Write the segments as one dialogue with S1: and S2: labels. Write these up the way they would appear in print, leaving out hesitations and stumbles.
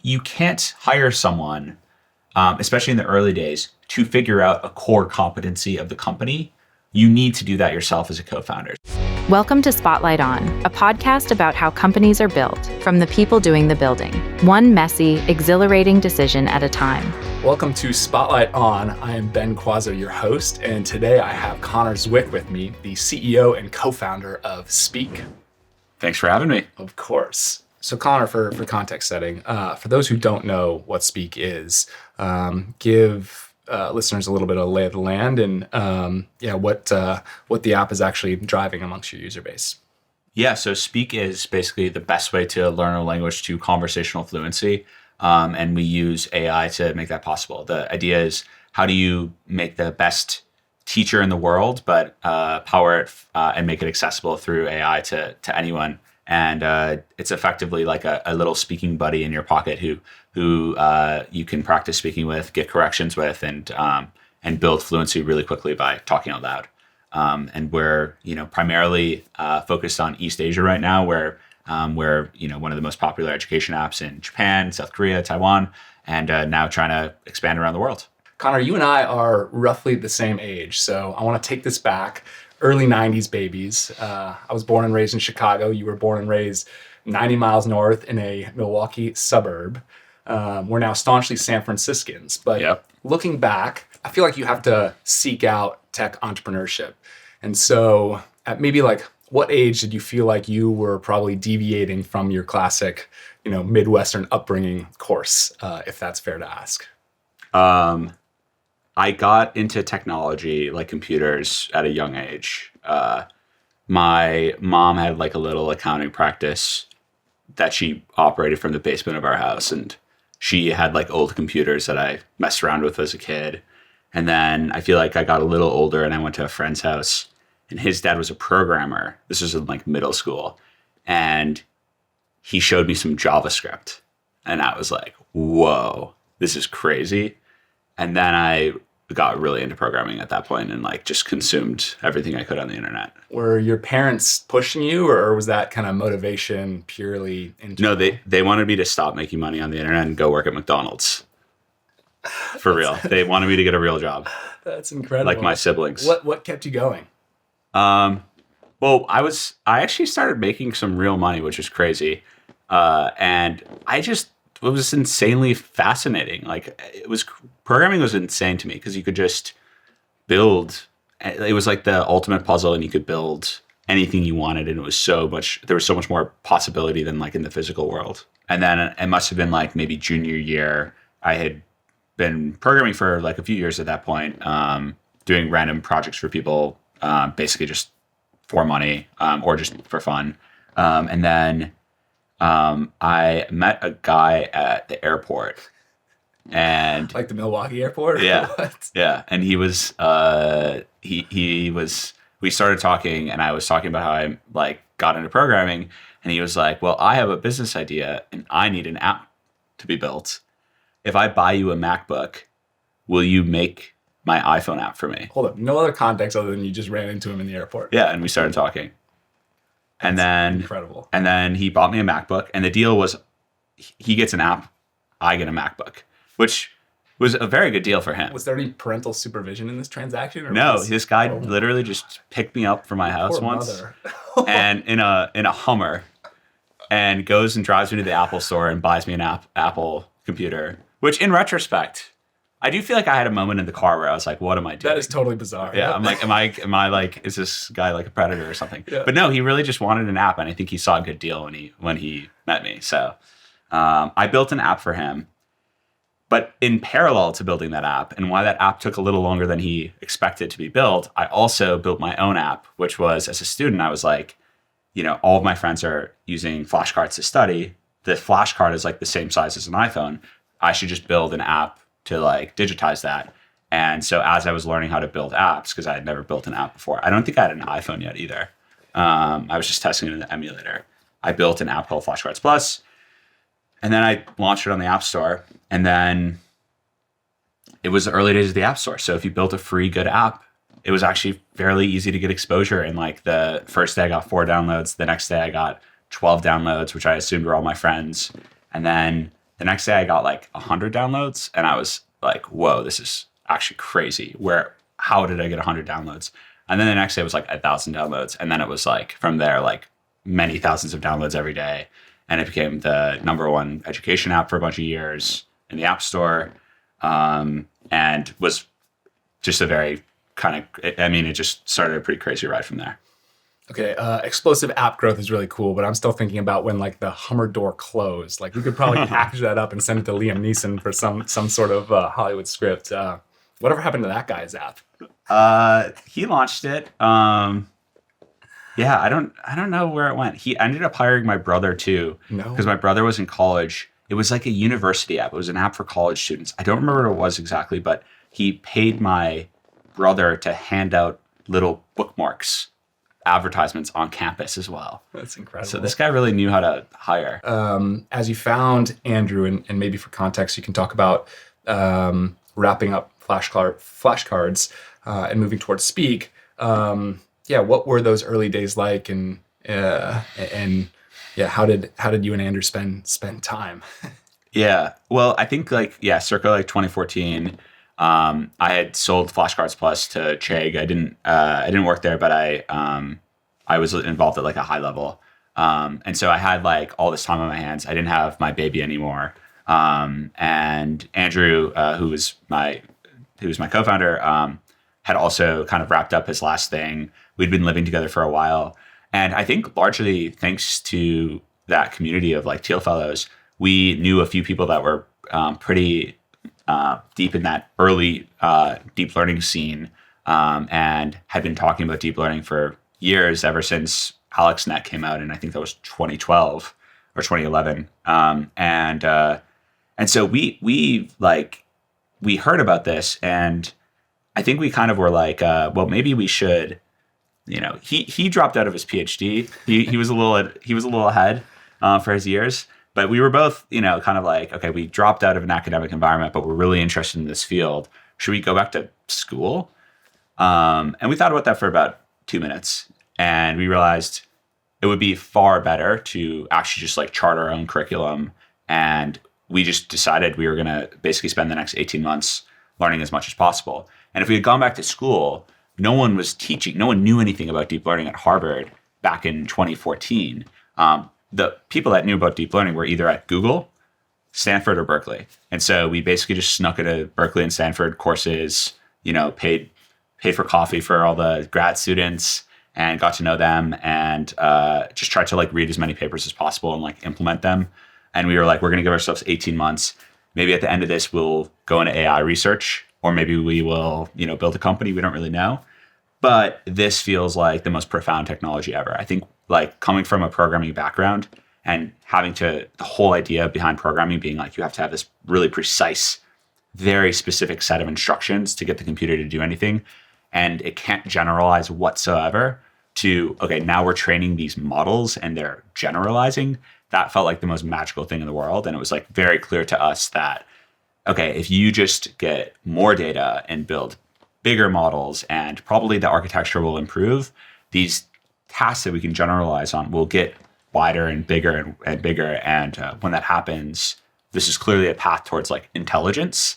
S1: you can't hire someone, especially in the early days, to figure out a core competency of the company. You need to do that yourself as a co-founder.
S2: Welcome to Spotlight On, a podcast about how companies are built from the people doing the building, one messy, exhilarating decision at a time.
S3: Welcome to Spotlight On. I am Ben Quazzo, your host, and today I have Connor Zwick with me, the CEO and co-founder of Speak.
S1: Thanks for having me.
S3: Of course. So Connor, for context setting, for those who don't know what Speak is, give listeners a little bit of lay of the land and what the app is actually driving amongst your user base.
S1: Yeah, so Speak is basically the best way to learn a language to conversational fluency, and we use AI to make that possible. The idea is, how do you make the best teacher in the world, but power it and make it accessible through AI to anyone? And it's effectively like a little speaking buddy in your pocket who you can practice speaking with, get corrections with, and build fluency really quickly by talking out loud. And we're primarily focused on East Asia right now, where we're one of the most popular education apps in Japan, South Korea, Taiwan, and now trying to expand around the world.
S3: Connor, you and I are roughly the same age, so I want to take this back. Early 90s babies. I was born and raised in Chicago. You were born and raised 90 miles north in a Milwaukee suburb. We're now staunchly San Franciscans. But Looking back, I feel like you have to seek out tech entrepreneurship. And so at maybe what age did you feel like you were probably deviating from your classic, Midwestern upbringing course, if that's fair to ask?
S1: I got into technology, like computers, at a young age. My mom had a little accounting practice that she operated from the basement of our house. And she had old computers that I messed around with as a kid. And then I feel like I got a little older and I went to a friend's house and his dad was a programmer. This was in middle school. And he showed me some JavaScript. And I was like, whoa, this is crazy. And then I got really into programming at that point and just consumed everything I could on the internet.
S3: Were your parents pushing you, or was that kind of motivation purely internal?
S1: No, they wanted me to stop making money on the internet and go work at McDonald's. For real. They wanted me to get a real job.
S3: That's incredible.
S1: Like my siblings.
S3: What kept you going?
S1: Well, I actually started making some real money, which is crazy. And it was insanely fascinating. Programming was insane to me because you could just build. It was like the ultimate puzzle, and you could build anything you wanted, and there was so much more possibility than in the physical world. And then it must have been maybe junior year. I had been programming for a few years at that point, doing random projects for people, basically just for money or just for fun. And then I met a guy at the airport, and
S3: the Milwaukee airport.
S1: Yeah,
S3: what?
S1: Yeah. And he was we started talking, and I was talking about how I got into programming, and he was like, "Well, I have a business idea, and I need an app to be built. If I buy you a MacBook, will you make my iPhone app for me?"
S3: Hold up, no other context other than you just ran into him in the airport.
S1: Yeah, and we started talking. And then
S3: incredible.
S1: And then he bought me a MacBook, and the deal was he gets an app, I get a MacBook, which was a very good deal for him.
S3: Was there any parental supervision in this transaction?
S1: No, this guy literally just picked me up from my house once, and in a Hummer, and goes and drives me to the Apple store and buys me an Apple computer. Which, in retrospect, I do feel like I had a moment in the car where I was like, what am I doing?
S3: That is totally bizarre.
S1: Yeah, I'm like, am I is this guy a predator or something?
S3: Yeah.
S1: But no, he really just wanted an app, and I think he saw a good deal when he met me. So I built an app for him. But in parallel to building that app, and why that app took a little longer than he expected to be built, I also built my own app, which was, as a student, I was like, all of my friends are using flashcards to study. The flashcard is the same size as an iPhone. I should just build an app to digitize that. And so as I was learning how to build apps, because I had never built an app before, I don't think I had an iPhone yet either. I was just testing it in the emulator. I built an app called Flashcards Plus, and then I launched it on the App Store. And then it was the early days of the App Store. So if you built a free good app, it was actually fairly easy to get exposure. And the first day I got 4 downloads. The next day I got 12 downloads, which I assumed were all my friends. And then The next day I got like 100 downloads, and I was like, whoa, this is actually crazy. How did I get 100 downloads? And then the next day was like 1,000 downloads. And then it was like from there, like many thousands of downloads every day. And it became the number one education app for a bunch of years in the App Store. And was just a very it just started a pretty crazy ride from there.
S3: Okay, explosive app growth is really cool, but I'm still thinking about when like the Hummer door closed. Like we could probably package that up and send it to Liam Neeson for some sort of Hollywood script. Whatever happened to that guy's app?
S1: He launched it. Yeah, I don't know where it went. He ended up hiring my brother too, because my brother was in college. It was like a university app. It was an app for college students. I don't remember what it was exactly, but he paid my brother to hand out little bookmarks, advertisements on campus as well.
S3: That's incredible.
S1: So this guy really knew how to hire.
S3: As you found Andrew, and maybe for context, you can talk about wrapping up flashcards and moving towards Speak. What were those early days like, and how did you and Andrew spend time?
S1: Yeah, well, I think circa 2014. I had sold Flashcards Plus to Chegg. I didn't work there, but I was involved at like a high level. And so I had like all this time on my hands. I didn't have my baby anymore. And Andrew, who was my co-founder, had also kind of wrapped up his last thing. We'd been living together for a while. And I think largely thanks to that community of like Teal Fellows, we knew a few people that were pretty deep in that early deep learning scene, and had been talking about deep learning for years, ever since AlexNet came out, and I think that was 2012 or 2011. And so we heard about this, and I think we kind of were like, well, maybe we should. He dropped out of his PhD. He was a little ahead for his years. But we were both, kind of like, okay, we dropped out of an academic environment, but we're really interested in this field. Should we go back to school? And we thought about that for about 2 minutes. And we realized it would be far better to actually just like chart our own curriculum. And we just decided we were going to basically spend the next 18 months learning as much as possible. And if we had gone back to school, no one was teaching. No one knew anything about deep learning at Harvard back in 2014. The people that knew about deep learning were either at Google, Stanford, or Berkeley. And so we basically just snuck into Berkeley and Stanford courses, paid for coffee for all the grad students and got to know them, and just tried to like read as many papers as possible and like implement them. And we were like, we're going to give ourselves 18 months. Maybe at the end of this, we'll go into AI research, or maybe we will, build a company. We don't really know. But this feels like the most profound technology ever. I think like coming from a programming background and having the whole idea behind programming being like, you have to have this really precise, very specific set of instructions to get the computer to do anything. And it can't generalize whatsoever to, okay, now we're training these models and they're generalizing. That felt like the most magical thing in the world. And it was like very clear to us that, okay, if you just get more data and build bigger models, and probably the architecture will improve, these tasks that we can generalize on will get wider and bigger and bigger. And when that happens, this is clearly a path towards like intelligence.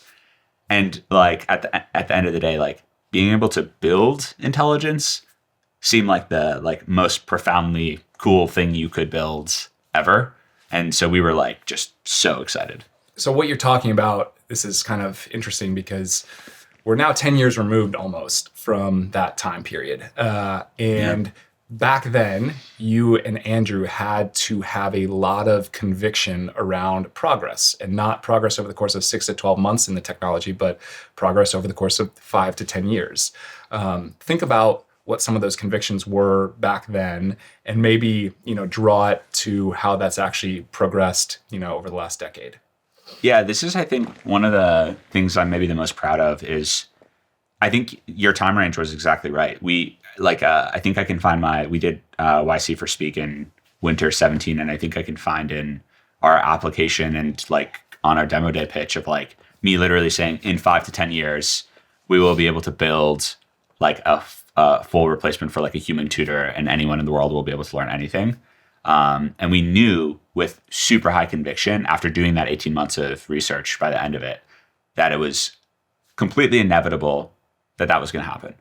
S1: And like at the end of the day, like being able to build intelligence seemed like the like most profoundly cool thing you could build ever. And so we were like just so excited.
S3: So what you're talking about, this is kind of interesting because we're now 10 years removed almost from that time period. Back then, you and Andrew had to have a lot of conviction around progress, and not progress over the course of 6 to 12 months in the technology, but progress over the course of 5 to 10 years. Think about what some of those convictions were back then, and maybe, draw it to how that's actually progressed, over the last decade.
S1: Yeah, this is, I think, one of the things I'm maybe the most proud of is, I think your time range was exactly right. I think I can find we did YC for Speak in winter 17, and I think I can find in our application and like on our demo day pitch of like me literally saying in 5 to 10 years, we will be able to build like a full replacement for like a human tutor, and anyone in the world will be able to learn anything. And we knew with super high conviction after doing that 18 months of research by the end of it, that it was completely inevitable that that was going to happen.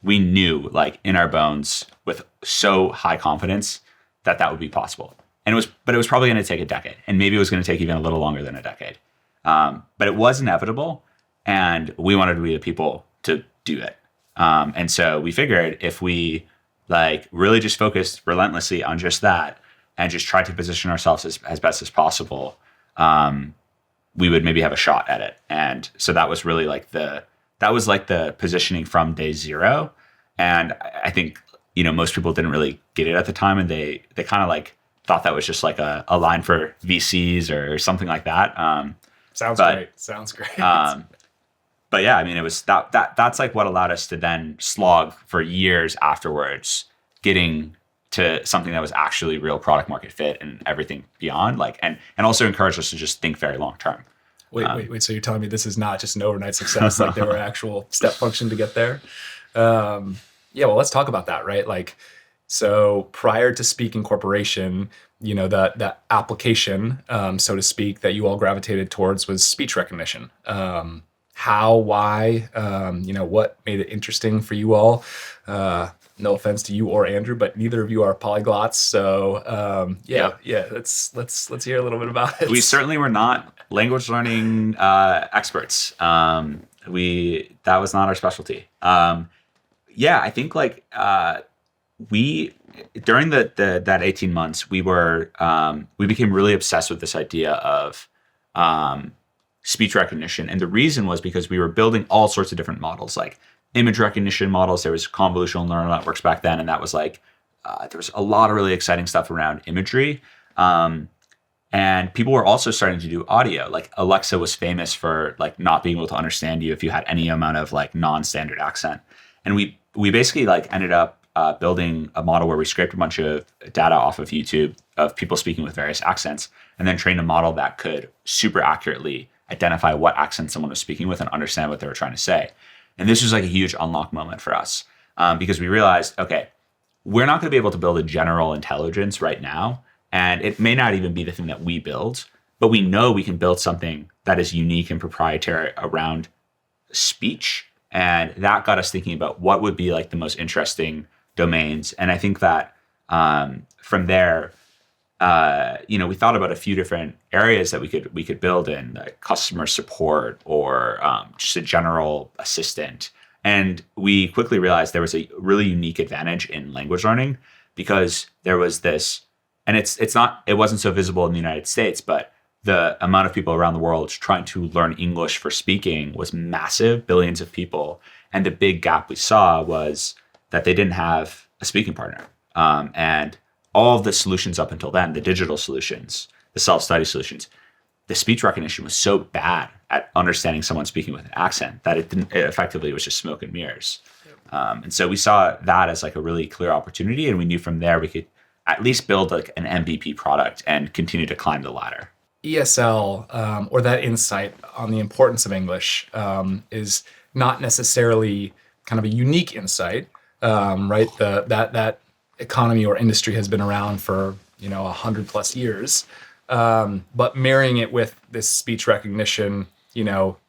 S1: We knew like in our bones with so high confidence that that would be possible. And it was probably going to take a decade, and maybe it was going to take even a little longer than a decade. But it was inevitable, and we wanted to be the people to do it. And so we figured if we like really just focused relentlessly on just that and just tried to position ourselves as best as possible, we would maybe have a shot at it. And so that was really like the positioning from day zero. And I think, most people didn't really get it at the time, and they kind of like thought that was just like a line for VCs or something like that.
S3: Sounds great.
S1: But yeah, I mean, it was that's like what allowed us to then slog for years afterwards, getting to something that was actually real product market fit and everything beyond, like, and also encouraged us to just think very long term.
S3: Wait. So you're telling me this is not just an overnight success? Like there were actual step function to get there? Yeah, well, let's talk about that, right? Like, so prior to Speak Incorporation, that application, so to speak, that you all gravitated towards was speech recognition. How, why, what made it interesting for you all? No offense to you or Andrew, but neither of you are polyglots. So let's hear a little bit about it.
S1: We certainly were not language learning experts. That was not our specialty. I think like we during that 18 months we became really obsessed with this idea of speech recognition, and the reason was because we were building all sorts of different models, like image recognition models. There was convolutional neural networks back then, and that was like there was a lot of really exciting stuff around imagery. And people were also starting to do audio. Like Alexa was famous for like not being able to understand you if you had any amount of like non-standard accent. And we basically like ended up building a model where we scraped a bunch of data off of YouTube of people speaking with various accents, and then trained a model that could super accurately identify what accent someone was speaking with and understand what they were trying to say. And this was like a huge unlock moment for us, because we realized, okay, we're not going to be able to build a general intelligence right now, and it may not even be the thing that we build, but we know we can build something that is unique and proprietary around speech. And that got us thinking about what would be like the most interesting domains. And I think that from there, we thought about a few different areas that we could build in, like customer support or just a general assistant. And we quickly realized there was a really unique advantage in language learning, because there was this, and it wasn't so visible in the United States, but the amount of people around the world trying to learn English for speaking was massive, billions of people. And the big gap we saw was that they didn't have a speaking partner. And all of the solutions up until then, the digital solutions, the self-study solutions, the speech recognition was so bad at understanding someone speaking with an accent that it effectively was just smoke and mirrors. And so we saw that as like a really clear opportunity. And we knew from there we could at least build like an MVP product and continue to climb the ladder.
S3: ESL, or that insight on the importance of English, is not necessarily kind of a unique insight, right? That economy or industry has been around for 100+ years, but marrying it with this speech recognition,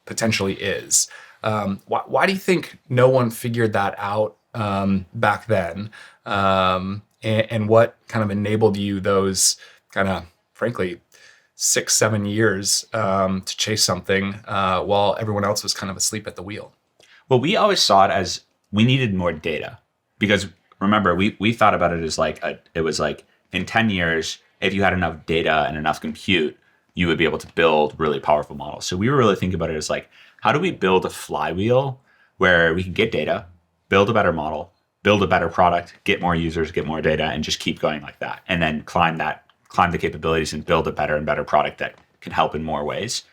S3: potentially is. Why do you think no one figured that out back then, and what kind of enabled you those kind of, frankly, 6-7 years to chase something while everyone else was kind of asleep at the wheel?
S1: Well, we always saw it as we needed more data, because remember, we thought about it as like it was like in 10 years, if you had enough data and enough compute, you would be able to build really powerful models. So we were really thinking about it as like, how do we build a flywheel where we can get data, build a better model, build a better product, get more users, get more data, and just keep going like that, and then climb the capabilities and build a better and better product that can help in more ways.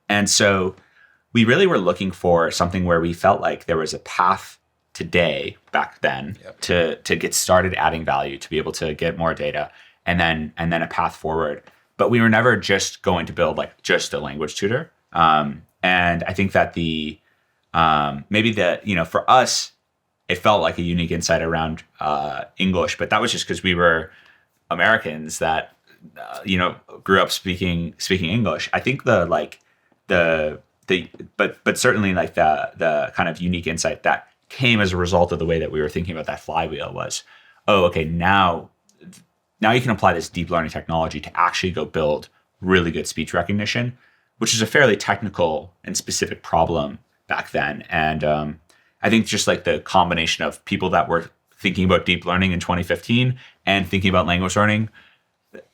S1: And so we really were looking for something where we felt like there was a path today, back then, to get started adding value, to be able to get more data, and then a path forward. But we were never just going to build like just a language tutor. And I think that for us, it felt like a unique insight around English, but that was just because we were Americans that grew up speaking English. I think but certainly like the kind of unique insight that came as a result of the way that we were thinking about that flywheel was, oh, okay, now you can apply this deep learning technology to actually go build really good speech recognition, which is a fairly technical and specific problem back then. And I think just like the combination of people that were thinking about deep learning in 2015 and thinking about language learning,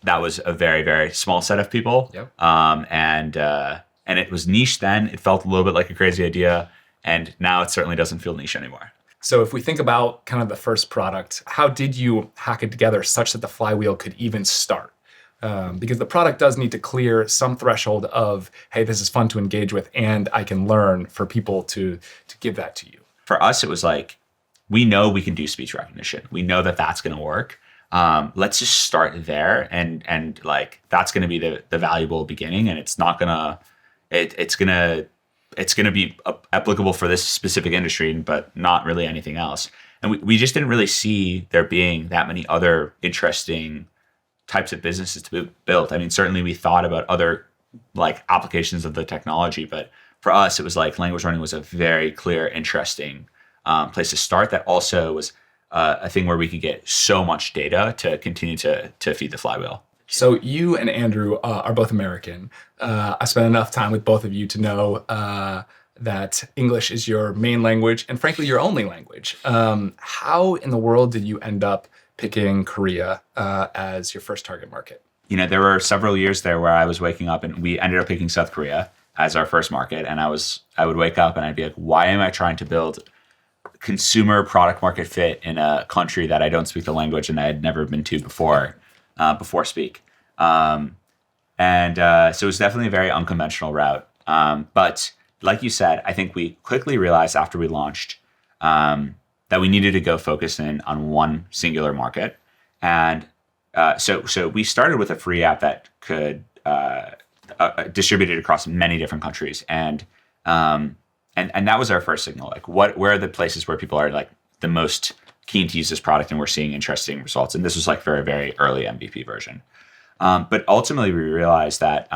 S1: that was a very, very small set of people.
S3: Yep.
S1: And it was niche then. It felt a little bit like a crazy idea. And now it certainly doesn't feel niche anymore.
S3: So if we think about kind of the first product, how did you hack it together such that the flywheel could even start? Because the product does need to clear some threshold of, hey, this is fun to engage with and I can learn, for people to give that to you.
S1: For us, it was like, we know we can do speech recognition. We know that that's going to work. Let's just start there. And like, that's going to be the valuable beginning. And it's not going to, it's going to be applicable for this specific industry, but not really anything else. And we just didn't really see there being that many other interesting types of businesses to be built. I mean, certainly we thought about other like applications of the technology, but for us, it was like language learning was a very clear, interesting place to start. That also was a thing where we could get so much data to continue to feed the flywheel.
S3: So you and Andrew are both American. I spent enough time with both of you to know that English is your main language and frankly, your only language. How in the world did you end up picking Korea as your first target market?
S1: There were several years there where I was waking up and we ended up picking South Korea as our first market. And I would wake up and I'd be like, why am I trying to build consumer product market fit in a country that I don't speak the language and I had never been to before speak. So it was definitely a very unconventional route. But like you said, I think we quickly realized after we launched that we needed to go focus in on one singular market. And so we started with a free app that could distribute it across many different countries. And that was our first signal. Like, where are the places where people are like the most keen to use this product and we're seeing interesting results? And this was like very, very early MVP version. But ultimately we realized that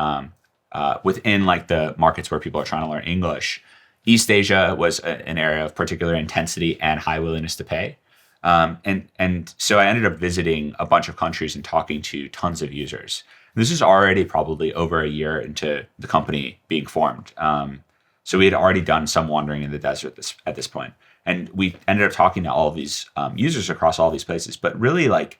S1: within like the markets where people are trying to learn English, East Asia was an area of particular intensity and high willingness to pay. And so I ended up visiting a bunch of countries and talking to tons of users. This is already probably over a year into the company being formed. So we had already done some wandering in the desert at this point. And we ended up talking to all of these users across all these places. But really, like,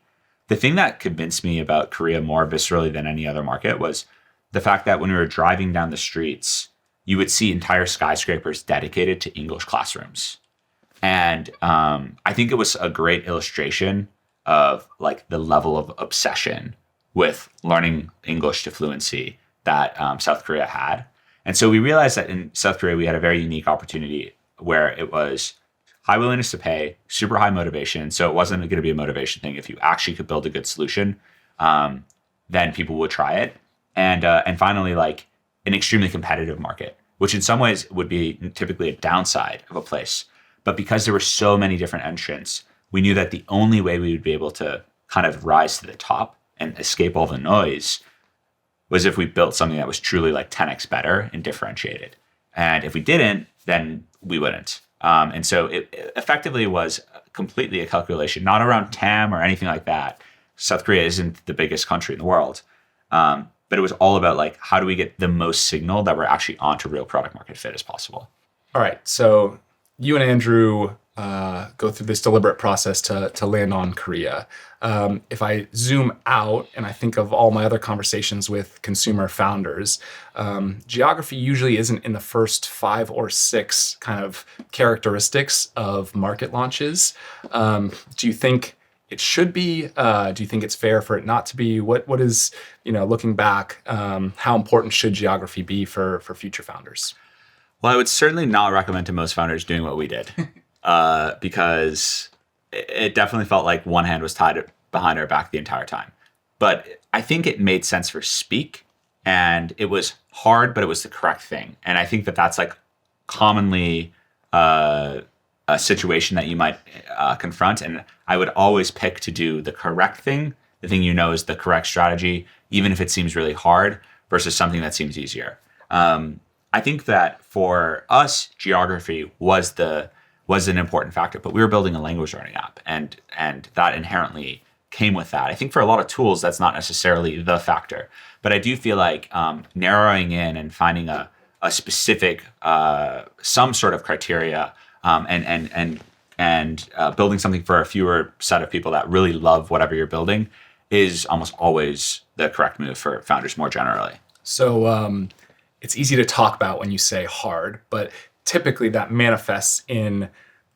S1: the thing that convinced me about Korea more viscerally than any other market was the fact that when we were driving down the streets, you would see entire skyscrapers dedicated to English classrooms. And I think it was a great illustration of like the level of obsession with learning English to fluency that South Korea had. And so we realized that in South Korea, we had a very unique opportunity where it was high willingness to pay, super high motivation. So it wasn't going to be a motivation thing. If you actually could build a good solution, then people would try it. And finally, like an extremely competitive market, which in some ways would be typically a downside of a place. But because there were so many different entrants, we knew that the only way we would be able to kind of rise to the top and escape all the noise was if we built something that was truly like 10x better and differentiated. And if we didn't, then we wouldn't. And so it effectively was completely a calculation, not around TAM or anything like that. South Korea isn't the biggest country in the world. But it was all about like, how do we get the most signal that we're actually onto real product market fit as possible?
S3: All right. So you and Andrew go through this deliberate process to land on Korea. If I zoom out and I think of all my other conversations with consumer founders, geography usually isn't in the first 5 or 6 kind of characteristics of market launches. Do you think it should be? Do you think it's fair for it not to be? What is, looking back, how important should geography be for future founders?
S1: Well, I would certainly not recommend to most founders doing what we did. Because it definitely felt like one hand was tied behind our back the entire time. But I think it made sense for speak, and it was hard, but it was the correct thing. And I think that that's like commonly a situation that you might confront. And I would always pick to do the correct thing the thing you know is the correct strategy, even if it seems really hard, versus something that seems easier. I think that for us, geography was an important factor, but we were building a language learning app, and that inherently came with that. I think for a lot of tools, that's not necessarily the factor, but I do feel like narrowing in and finding a specific some sort of criteria and building something for a fewer set of people that really love whatever you're building is almost always the correct move for founders more generally.
S3: So it's easy to talk about when you say hard, but typically that manifests in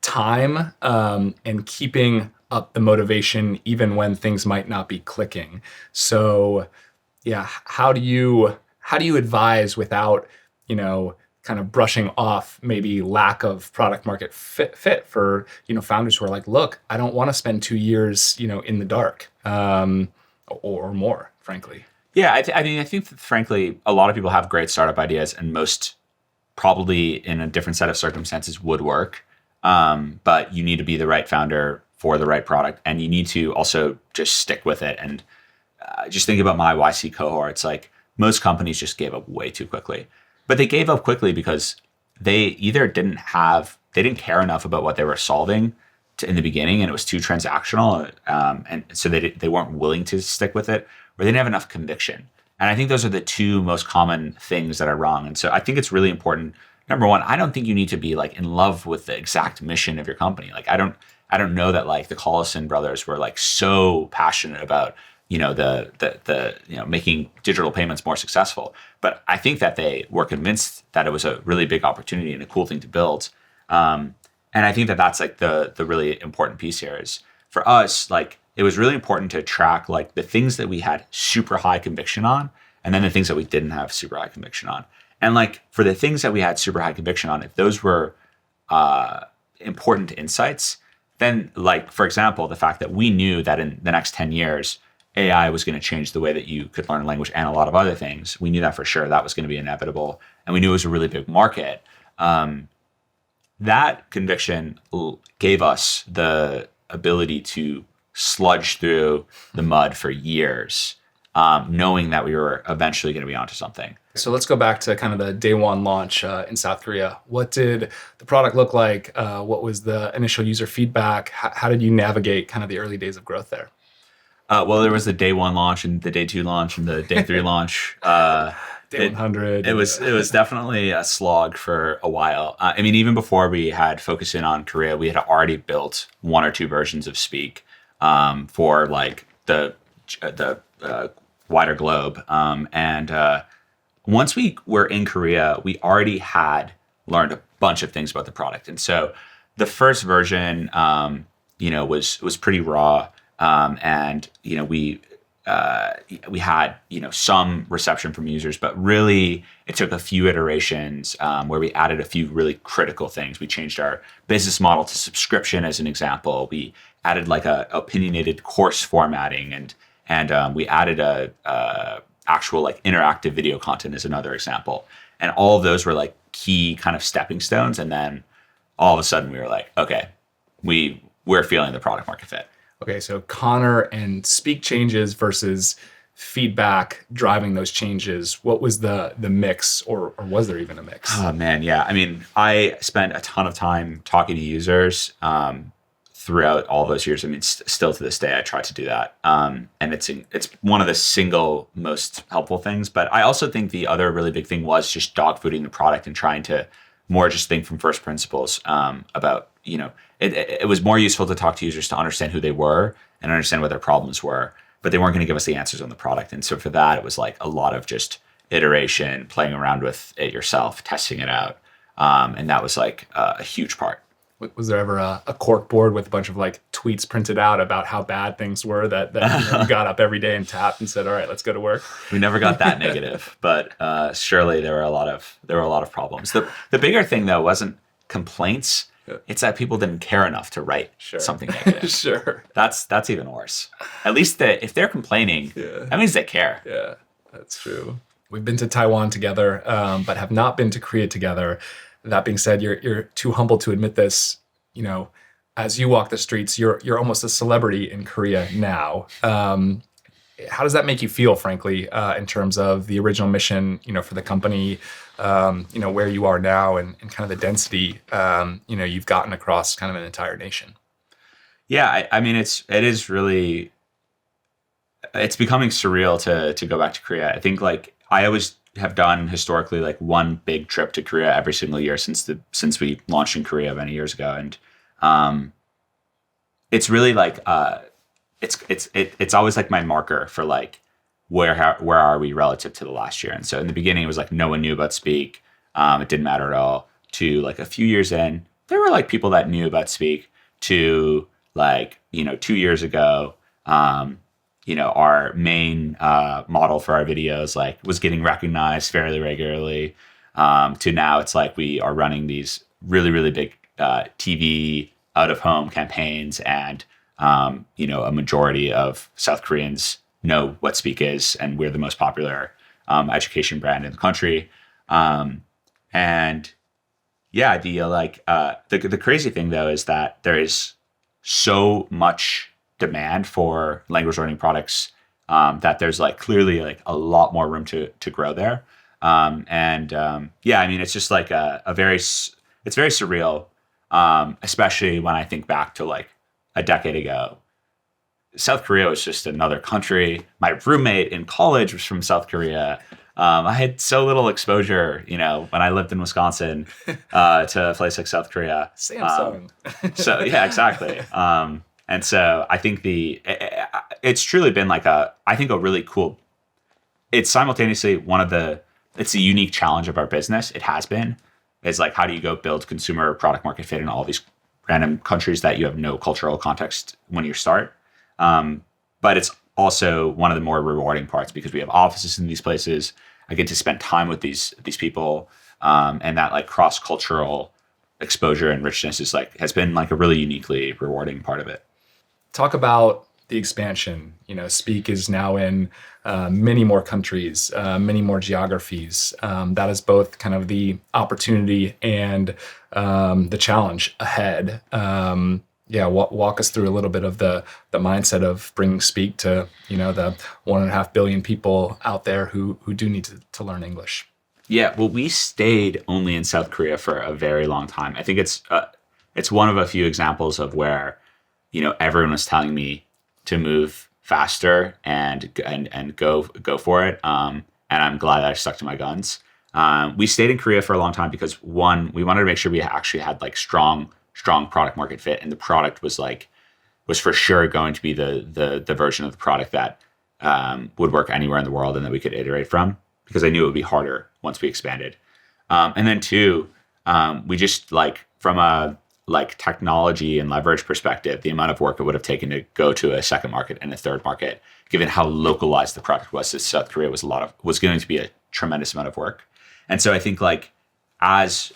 S3: time and keeping up the motivation even when things might not be clicking. So yeah, how do you advise without, kind of brushing off maybe lack of product market fit for, founders who are like, look, I don't want to spend 2 years, in the dark or more, frankly.
S1: Yeah, I think that, frankly, a lot of people have great startup ideas, and most probably in a different set of circumstances would work. But you need to be the right founder for the right product, and you need to also just stick with it. And just think about my YC cohorts. Like, most companies just gave up way too quickly, but they gave up quickly because they either didn't care enough about what they were solving in the beginning, and it was too transactional, and so they weren't willing to stick with it, or they didn't have enough conviction. And I think those are the two most common things that are wrong. And so I think it's really important. Number one, I don't think you need to be like in love with the exact mission of your company. Like, I don't know that like the Collison brothers were like so passionate about, the making digital payments more successful. But I think that they were convinced that it was a really big opportunity and a cool thing to build. And I think that that's like the really important piece here is for us, like, it was really important to track like the things that we had super high conviction on, and then the things that we didn't have super high conviction on. And like for the things that we had super high conviction on, if those were important insights, then like, for example, the fact that we knew that in the next 10 years, AI was going to change the way that you could learn a language and a lot of other things. We knew that for sure. That was going to be inevitable. And we knew it was a really big market. That conviction gave us the ability to sludge through the mud for years, knowing that we were eventually going to be onto something.
S3: So let's go back to kind of the day one launch in South Korea. What did the product look like? What was the initial user feedback? How did you navigate kind of the early days of growth there?
S1: Well, there was the day one launch and the day two launch and the day three launch.
S3: Day 100.
S1: It was definitely a slog for a while. I mean, even before we had focused in on Korea, we had already built 1 or 2 versions of Speak for like the wider globe. And once we were in Korea, we already had learned a bunch of things about the product. And so the first version, was pretty raw. And we had, some reception from users, but really it took a few iterations where we added a few really critical things. We changed our business model to subscription as an example. We added like a opinionated course formatting, and we added a actual like interactive video content as another example. And all of those were like key kind of stepping stones. And then all of a sudden we were like, okay, we're feeling the product market fit.
S3: Okay, so Connor and Speak changes versus feedback driving those changes. What was the mix, or was there even a mix?
S1: Oh man, yeah. I mean, I spent a ton of time talking to users throughout all those years. I mean, still to this day, I try to do that, and it's one of the single most helpful things. But I also think the other really big thing was just dogfooding the product and trying to more just think from first principles about, it was more useful to talk to users to understand who they were and understand what their problems were, but they weren't going to give us the answers on the product. And so for that, it was like a lot of just iteration, playing around with it yourself, testing it out. And that was like a huge part.
S3: Was there ever a cork board with a bunch of like tweets printed out about how bad things were that you got up every day and tapped and said, all right, let's go to work?
S1: We never got that negative, but surely there were a lot of problems. The bigger thing though wasn't complaints. It's that people didn't care enough to write something negative.
S3: Sure.
S1: That's even worse. At least if they're complaining, that means they care.
S3: Yeah, that's true. We've been to Taiwan together, but have not been to Korea together. That being said, you're too humble to admit this. As you walk the streets, you're almost a celebrity in Korea now. How does that make you feel, frankly, in terms of the original mission, for the company, where you are now and kind of the density, you've gotten across kind of an entire nation?
S1: Yeah, I mean, it's becoming surreal to go back to Korea. I think like I always have done historically like one big trip to Korea every single year since we launched in Korea many years ago, and it's really like it's always like my marker for like where are we relative to the last year. And so in the beginning it was like no one knew about Speak, it didn't matter at all. To like a few years in, there were like people that knew about Speak. To like 2 years ago, our main model for our videos like was getting recognized fairly regularly. To now it's like we are running these really, really big TV out of home campaigns, and a majority of South Koreans know what Speak is, and we're the most popular education brand in the country. And yeah, the crazy thing though is that there is so much demand for language learning products that there's like clearly like a lot more room to grow there. Yeah, I mean, it's just like it's very surreal, especially when I think back to like a decade ago. South Korea was just another country. My roommate in college was from South Korea. I had so little exposure, when I lived in Wisconsin, to a place like South Korea.
S3: Samsung.
S1: So yeah, exactly. And so I think it's truly been like a really cool. It's simultaneously it's a unique challenge of our business. It has been. It's like, how do you go build consumer product market fit in all these random countries that you have no cultural context when you start? But it's also one of the more rewarding parts because we have offices in these places. I get to spend time with these people, and that like cross-cultural exposure and richness has been like a really uniquely rewarding part of it.
S3: Talk about the expansion. Speak is now in many more countries, many more geographies. That is both kind of the opportunity and the challenge ahead. Walk us through a little bit of the mindset of bringing Speak to the 1.5 billion people out there who do need to learn English.
S1: Yeah, well, we stayed only in South Korea for a very long time. I think it's one of a few examples of where everyone was telling me to move faster and go for it. And I'm glad that I stuck to my guns. We stayed in Korea for a long time because one, we wanted to make sure we actually had like strong product market fit, and the product was for sure going to be the version of the product that would work anywhere in the world and that we could iterate from, because I knew it would be harder once we expanded. And then two, we just like from a like technology and leverage perspective, the amount of work it would have taken to go to a second market and a third market, given how localized the product was to South Korea, was going to be a tremendous amount of work. And so I think like as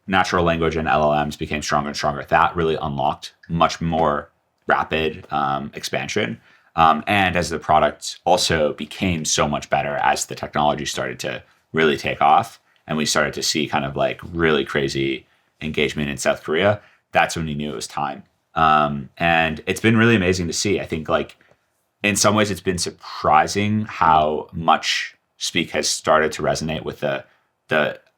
S1: natural language and LLMs became stronger and stronger, that really unlocked much more rapid expansion. And as the product also became so much better, as the technology started to really take off, and we started to see kind of like really crazy engagement in South Korea, that's when we knew it was time. And it's been really amazing to see. I think like in some ways it's been surprising how much Speak has started to resonate with the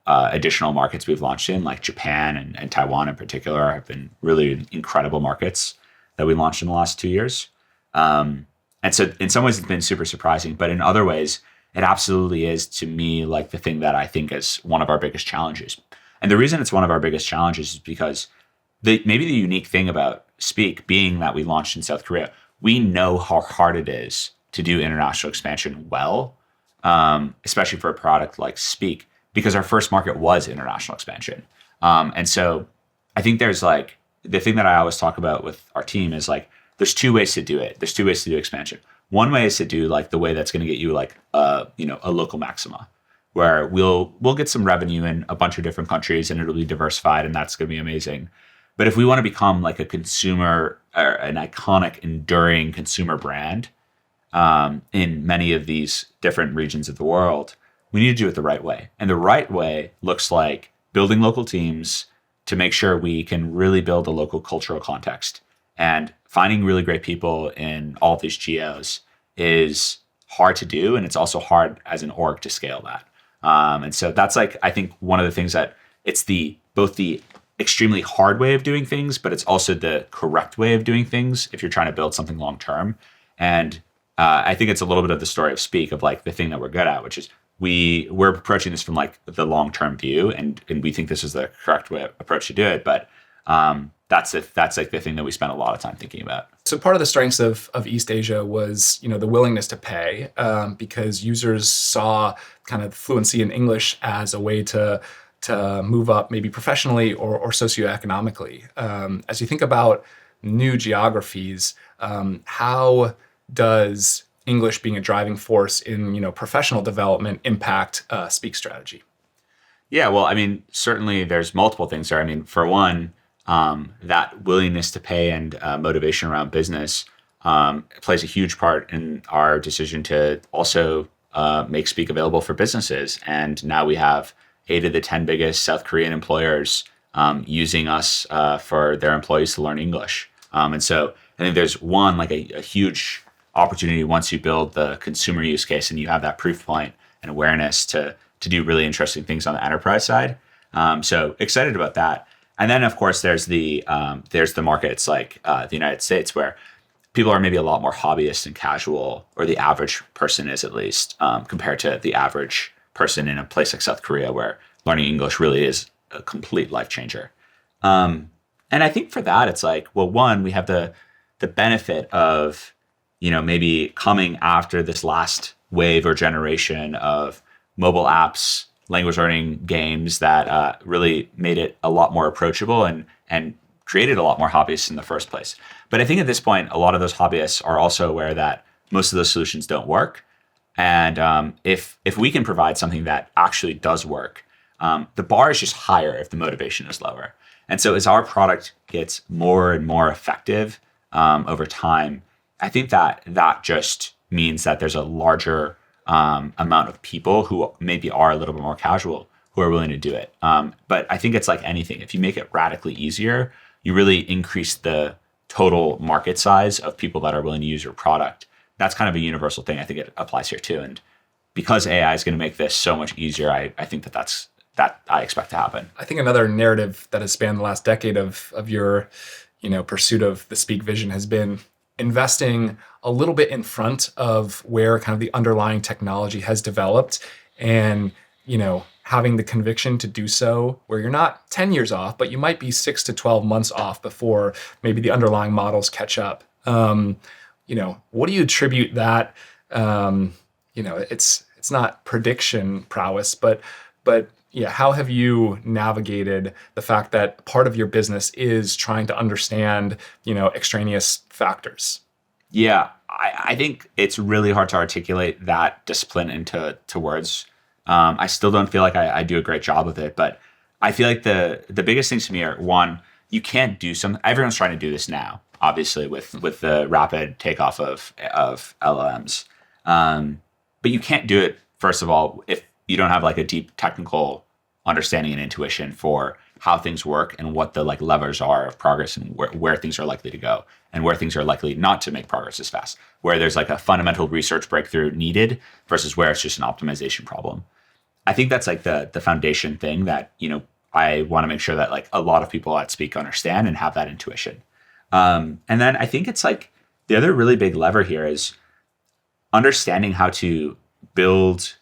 S1: additional markets we've launched in, like Japan and Taiwan in particular have been really incredible markets that we launched in the last 2 years. And so in some ways it's been super surprising, but in other ways it absolutely is, to me, like the thing that I think is one of our biggest challenges. And the reason it's one of our biggest challenges is because maybe the unique thing about Speak being that we launched in South Korea, we know how hard it is to do international expansion well, especially for a product like Speak, because our first market was international expansion. And so I think there's like, the thing that I always talk about with our team is like, there's two ways to do it. There's two ways to do expansion. One way is to do like the way that's going to get you like, a local maxima, where we'll get some revenue in a bunch of different countries and it'll be diversified, and that's going to be amazing. But if we want to become like a consumer or an iconic, enduring consumer brand in many of these different regions of the world, we need to do it the right way. And the right way looks like building local teams to make sure we can really build a local cultural context, and finding really great people in all of these geos is hard to do, and it's also hard as an org to scale that. And so that's like, I think one of the things that it's both the extremely hard way of doing things, but it's also the correct way of doing things if you're trying to build something long term. And I think it's a little bit of the story of Speak, of like the thing that we're good at, which is we're approaching this from like the long term view, and we think this is the correct approach to do it. But that's like the thing that we spent a lot of time thinking about.
S3: So part of the strengths of East Asia was, the willingness to pay, because users saw kind of fluency in English as a way to move up maybe professionally or socioeconomically. As you think about new geographies, how does English being a driving force in professional development impact Speak strategy?
S1: Yeah, well, I mean, certainly there's multiple things there. I mean, for one, that willingness to pay and motivation around business plays a huge part in our decision to also make Speak available for businesses. And now we have 8 of the 10 biggest South Korean employers using us for their employees to learn English. And so I think there's one, like a huge opportunity once you build the consumer use case and you have that proof point and awareness to do really interesting things on the enterprise side. So excited about that. And then, of course, there's the markets like the United States, where people are maybe a lot more hobbyist and casual, or the average person is, at least, compared to the average person in a place like South Korea, where learning English really is a complete life changer. And I think for that, it's like, well, one, we have the benefit of maybe coming after this last wave or generation of mobile apps, language learning games that really made it a lot more approachable and created a lot more hobbyists in the first place. But I think at this point, a lot of those hobbyists are also aware that most of those solutions don't work. And if we can provide something that actually does work, the bar is just higher if the motivation is lower. And so as our product gets more and more effective over time, I think that just means that there's a larger amount of people who maybe are a little bit more casual who are willing to do it. But I think it's like anything. If you make it radically easier, you really increase the total market size of people that are willing to use your product. That's kind of a universal thing. I think it applies here too. And because AI is going to make this so much easier, I think that I expect to happen.
S3: I think another narrative that has spanned the last decade of your pursuit of the Speak vision has been investing a little bit in front of where kind of the underlying technology has developed, and having the conviction to do so where you're not 10 years off, but you might be 6 to 12 months off before maybe the underlying models catch up. What do you attribute that? It's not prediction prowess, but yeah, how have you navigated the fact that part of your business is trying to understand, extraneous factors?
S1: Yeah, I think it's really hard to articulate that discipline into words. I still don't feel like I do a great job of it, but I feel like the biggest things to me are, one, you can't do something. Everyone's trying to do this now, obviously, with the rapid takeoff of LLMs. But you can't do it, first of all, if you don't have like a deep technical understanding and intuition for how things work and what the like levers are of progress and where things are likely to go and where things are likely not to make progress as fast, where there's like a fundamental research breakthrough needed versus where it's just an optimization problem. I think that's like the foundation thing that, I want to make sure that like a lot of people at Speak understand and have that intuition. And then I think it's like the other really big lever here is understanding how to build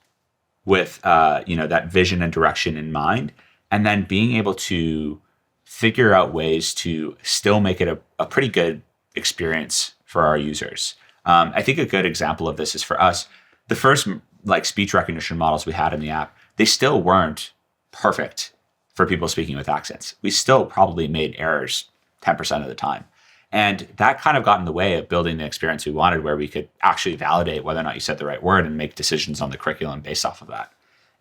S1: with that vision and direction in mind, and then being able to figure out ways to still make it a pretty good experience for our users. I think a good example of this is for us, the first like speech recognition models we had in the app, they still weren't perfect for people speaking with accents. We still probably made errors 10% of the time. And that kind of got in the way of building the experience we wanted, where we could actually validate whether or not you said the right word and make decisions on the curriculum based off of that.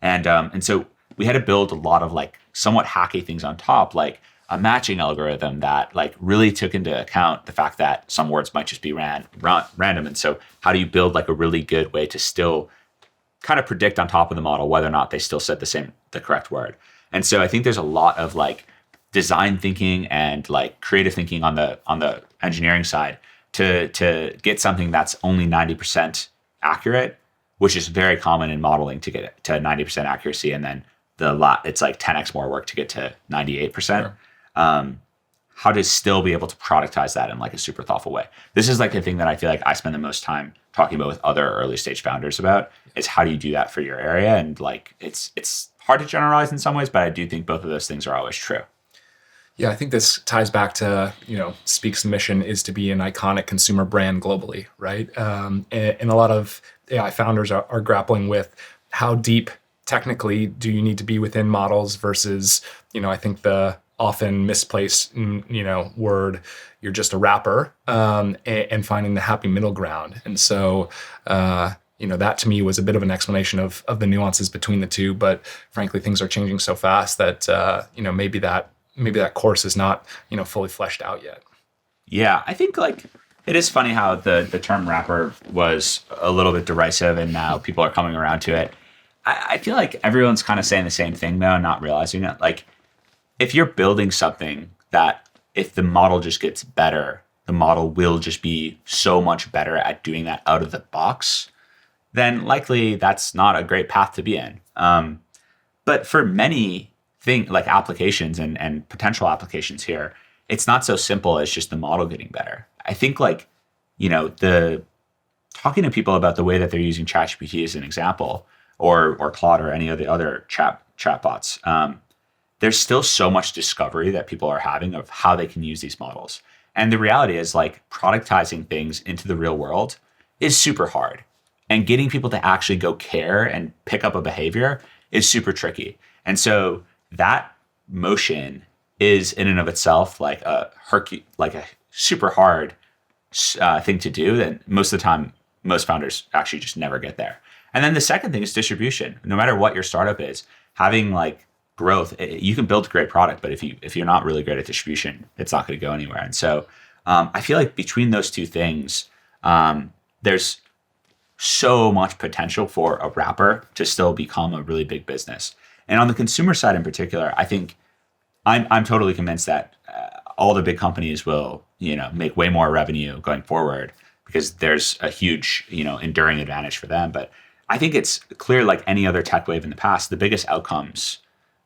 S1: And so we had to build a lot of like somewhat hacky things on top, like a matching algorithm that like really took into account the fact that some words might just be random. And so how do you build like a really good way to still kind of predict on top of the model whether or not they still said the correct word? And so I think there's a lot of like design thinking and like creative thinking on the engineering side to get something that's only 90% accurate, which is very common in modeling to get to 90% accuracy, and then it's like 10x more work to get to 98%. Sure. How to still be able to productize that in like a super thoughtful way. This is like the thing that I feel like I spend the most time talking about with other early stage founders about, is how do you do that for your area? And like, it's hard to generalize in some ways, but I do think both of those things are always true.
S3: Yeah, I think this ties back to, Speak's mission is to be an iconic consumer brand globally, right? And a lot of AI founders are grappling with how deep technically do you need to be within models versus, I think the often misplaced, word, you're just a wrapper, and finding the happy middle ground. And so, that to me was a bit of an explanation of the nuances between the two. But frankly, things are changing so fast that, maybe that course is not, fully fleshed out yet.
S1: Yeah, I think like it is funny how the term wrapper was a little bit derisive and now people are coming around to it. I feel like everyone's kind of saying the same thing though, and not realizing it. Like, if you're building something that if the model just gets better, the model will just be so much better at doing that out of the box, then likely that's not a great path to be in. But for many like applications and potential applications here, it's not so simple as just the model getting better. I think like, the talking to people about the way that they're using ChatGPT as an example, or Claude or any of the other chatbots, there's still so much discovery that people are having of how they can use these models. And the reality is like productizing things into the real world is super hard. And getting people to actually go care and pick up a behavior is super tricky. And so that motion is in and of itself like a super hard thing to do that most of the time, most founders actually just never get there. And then the second thing is distribution. No matter what your startup is, having like growth, you can build a great product, but if you're not really great at distribution, it's not going to go anywhere. And so I feel like between those two things, there's so much potential for a wrapper to still become a really big business. And on the consumer side in particular, I think I'm totally convinced that all the big companies will, make way more revenue going forward because there's a huge, enduring advantage for them. But I think it's clear, like any other tech wave in the past, the biggest outcomes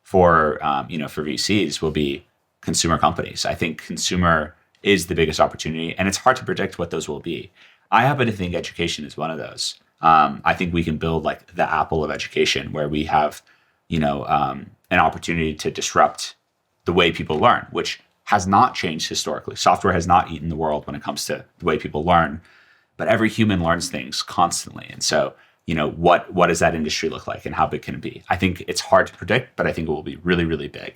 S1: for VCs will be consumer companies. I think consumer is the biggest opportunity, and it's hard to predict what those will be. I happen to think education is one of those. I think we can build like the Apple of education, where we have, an opportunity to disrupt the way people learn, which has not changed historically. Software has not eaten the world when it comes to the way people learn, but every human learns things constantly. And so, what does that industry look like and how big can it be? I think it's hard to predict, but I think it will be really, really big.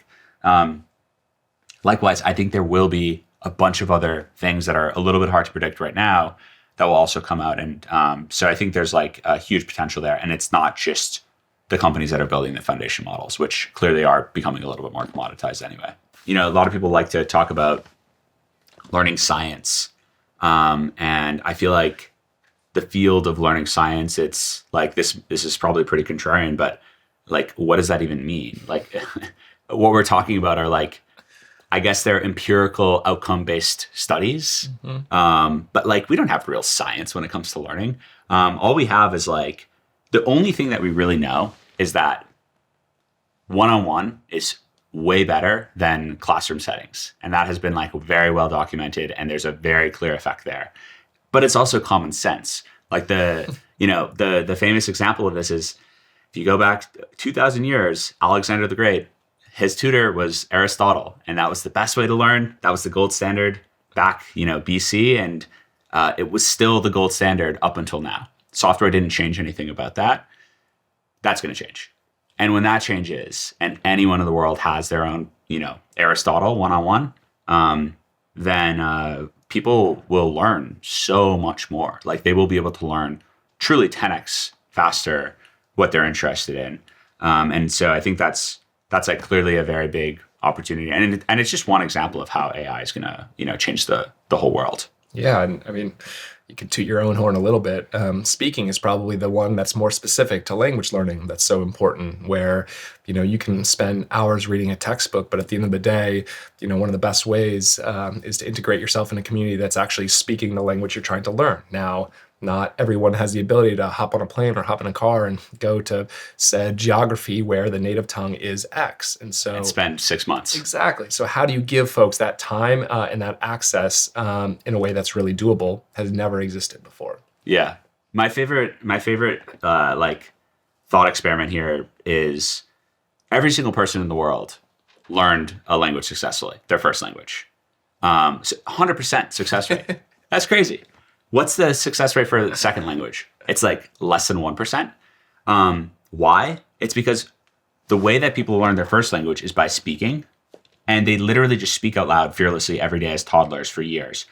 S1: Likewise, I think there will be a bunch of other things that are a little bit hard to predict right now that will also come out. And so I think there's like a huge potential there. And it's not just the companies that are building the foundation models, which clearly are becoming a little bit more commoditized anyway. A lot of people like to talk about learning science. And I feel like the field of learning science, it's like this is probably pretty contrarian, but like, what does that even mean? Like what we're talking about are like, I guess they're empirical outcome-based studies. Mm-hmm. But like, we don't have real science when it comes to learning. All we have is like, the only thing that we really know is that one-on-one is way better than classroom settings. And that has been like very well documented, and there's a very clear effect there. But it's also common sense. Like the famous example of this is, if you go back 2,000 years, Alexander the Great, his tutor was Aristotle, and that was the best way to learn. That was the gold standard back, BC, and it was still the gold standard up until now. Software didn't change anything about that. That's going to change. And when that changes, and anyone in the world has their own, Aristotle one-on-one, then people will learn so much more. Like, they will be able to learn truly 10x faster what they're interested in. And so I think that's like clearly a very big opportunity. And it's just one example of how AI is going to, change the whole world.
S3: Yeah, and I mean, you could toot your own horn a little bit. Speaking is probably the one that's more specific to language learning that's so important, where, you can spend hours reading a textbook, but at the end of the day, one of the best ways is to integrate yourself in a community that's actually speaking the language you're trying to learn. Now, not everyone has the ability to hop on a plane or hop in a car and go to said geography where the native tongue is X. And
S1: spend 6 months.
S3: Exactly. So how do you give folks that time and that access in a way that's really doable? Has never existed before.
S1: Yeah. My favorite like thought experiment here is every single person in the world learned a language successfully, their first language. 100% success rate. That's crazy. What's the success rate for the second language? It's like less than 1%. Why? It's because the way that people learn their first language is by speaking, and they literally just speak out loud fearlessly every day as toddlers for years.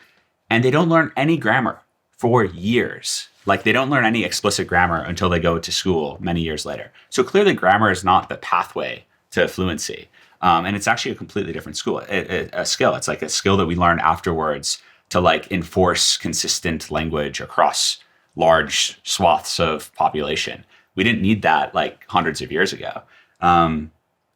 S1: And they don't learn any grammar for years. Like, they don't learn any explicit grammar until they go to school many years later. So clearly grammar is not the pathway to fluency. And it's actually a completely different skill. It's like a skill that we learn afterwards to like enforce consistent language across large swaths of population. We didn't need that like hundreds of years ago.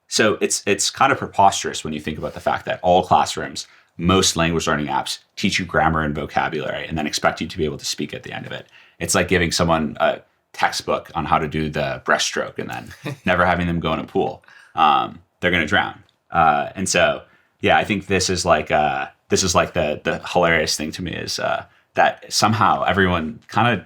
S1: So it's kind of preposterous when you think about the fact that all classrooms, most language learning apps teach you grammar and vocabulary and then expect you to be able to speak at the end of it. It's like giving someone a textbook on how to do the breaststroke and then never having them go in a pool. They're going to drown. And so, yeah, I think this is like the hilarious thing to me is that somehow everyone kind of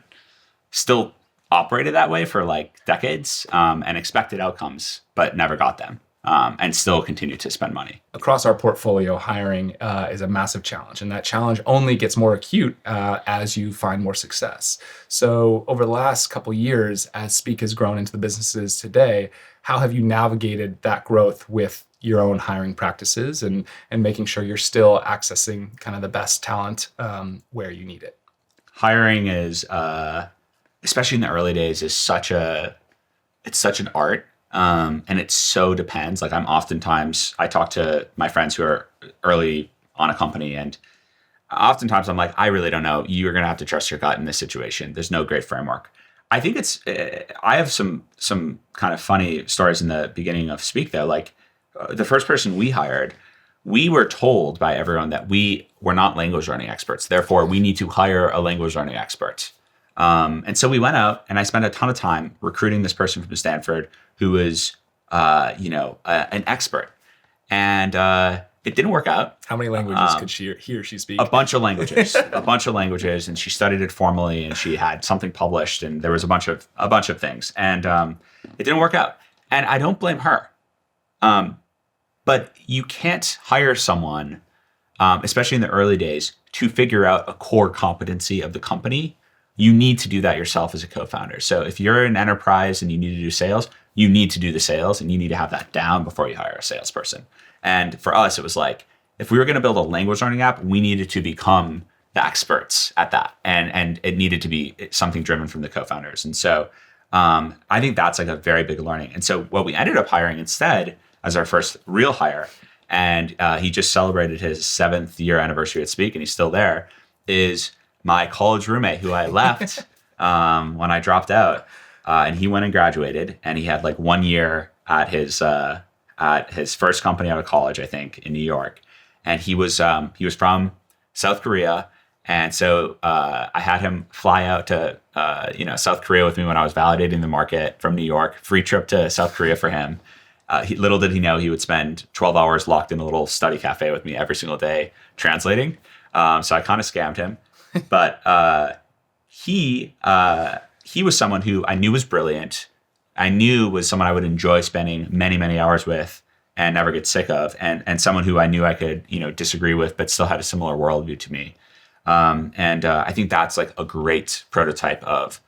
S1: still operated that way for like decades and expected outcomes, but never got them. And still continue to spend money.
S3: Across our portfolio, hiring is a massive challenge, and that challenge only gets more acute as you find more success. So over the last couple of years, as Speak has grown into the businesses today, how have you navigated that growth with your own hiring practices and making sure you're still accessing kind of the best talent where you need it?
S1: Hiring is, especially in the early days, is such an art. And it so depends. Like I talk to my friends who are early on a company, and oftentimes I'm like, I really don't know. You're going to have to trust your gut in this situation. There's no great framework. I think I have some kind of funny stories in the beginning of Speak though. Like the first person we hired, we were told by everyone that we were not language learning experts. Therefore, we need to hire a language learning expert. And so we went out and I spent a ton of time recruiting this person from Stanford who was, an expert. And it didn't work out.
S3: How many languages could he or she speak?
S1: A bunch of languages, and she studied it formally, and she had something published, and there was a bunch of things, and it didn't work out. And I don't blame her. But you can't hire someone, especially in the early days, to figure out a core competency of the company. You need to do that yourself as a co-founder. So if you're an enterprise and you need to do sales, you need to do the sales and you need to have that down before you hire a salesperson. And for us, it was like, if we were going to build a language learning app, we needed to become the experts at that. And it needed to be something driven from the co-founders. And so I think that's like a very big learning. And so what we ended up hiring instead as our first real hire, and he just celebrated his 7th year anniversary at Speak, and he's still there, is my college roommate who I left when I dropped out, and he went and graduated, and he had like 1 year at his first company out of college, I think, in New York, and he was from South Korea, and so I had him fly out to South Korea with me when I was validating the market from New York. Free trip to South Korea for him. Little did he know he would spend 12 hours locked in a little study cafe with me every single day translating. So I kind of scammed him. But he was someone who I knew was brilliant. I knew was someone I would enjoy spending many, many hours with and never get sick of, and someone who I knew I could disagree with, but still had a similar worldview to me. And I think that's like a great prototype of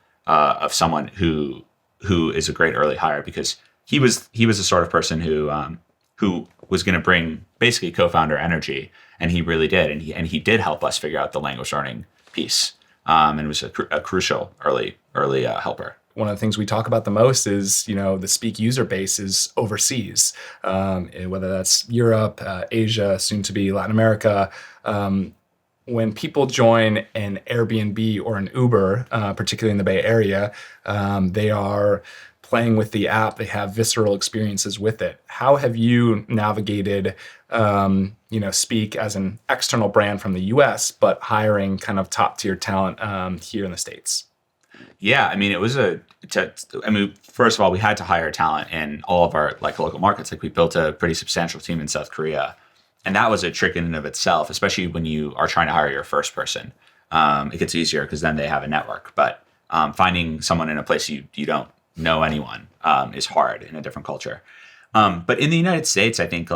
S1: someone who is a great early hire, because he was the sort of person who was going to bring basically co-founder energy, and he really did, and he did help us figure out the language learning piece, and was a crucial early helper.
S3: One of the things we talk about the most is, the Speak user base is overseas, whether that's Europe, Asia, soon to be Latin America. when people join an Airbnb or an Uber, particularly in the Bay Area, they are playing with the app. They have visceral experiences with it. How have you navigated, Speak as an external brand from the US, but hiring kind of top tier talent here in the States?
S1: Yeah, I mean, first of all, we had to hire talent in all of our local markets. Like we built a pretty substantial team in South Korea. And that was a trick in and of itself, especially when you are trying to hire your first person. It gets easier because then they have a network. But finding someone in a place you don't know anyone is hard in a different culture. But in the United States, I think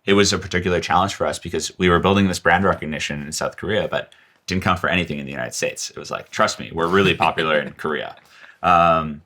S1: it was a particular challenge for us because we were building this brand recognition in South Korea, but didn't count for anything in the United States. It was like, trust me, we're really popular in Korea. But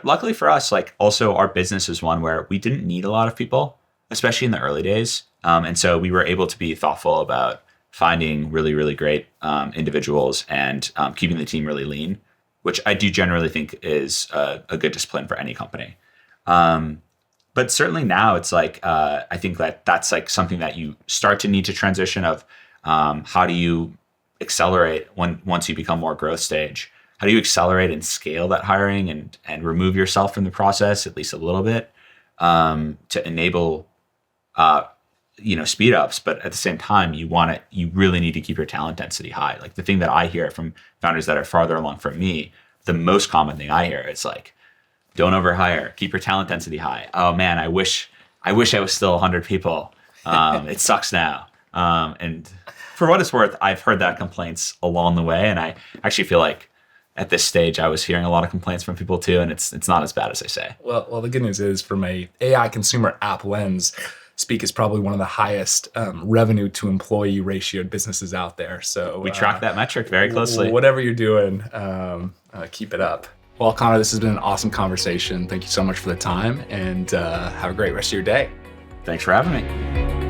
S1: luckily for us, also our business is one where we didn't need a lot of people, especially in the early days. And so we were able to be thoughtful about finding really, really great individuals and keeping the team really lean, which I do generally think is a good discipline for any company. But certainly now it's I think that's something that you start to need to transition of how do you accelerate once you become more growth stage? How do you accelerate and scale that hiring and remove yourself from the process, at least a little bit, to enable speed ups, but at the same time, you really need to keep your talent density high. Like the thing that I hear from founders that are farther along from me, the most common thing I hear is don't overhire, keep your talent density high. Oh man, I wish I was still 100 people. It sucks now. And for what it's worth, I've heard that complaints along the way. And I actually feel like at this stage, I was hearing a lot of complaints from people too, and it's not as bad as they say.
S3: Well, the good news is from a AI consumer app lens, Speak is probably one of the highest revenue to employee ratioed businesses out there. So
S1: we track that metric very closely.
S3: Whatever you're doing, keep it up. Well, Connor, this has been an awesome conversation. Thank you so much for the time, and have a great rest of your day.
S1: Thanks for having me.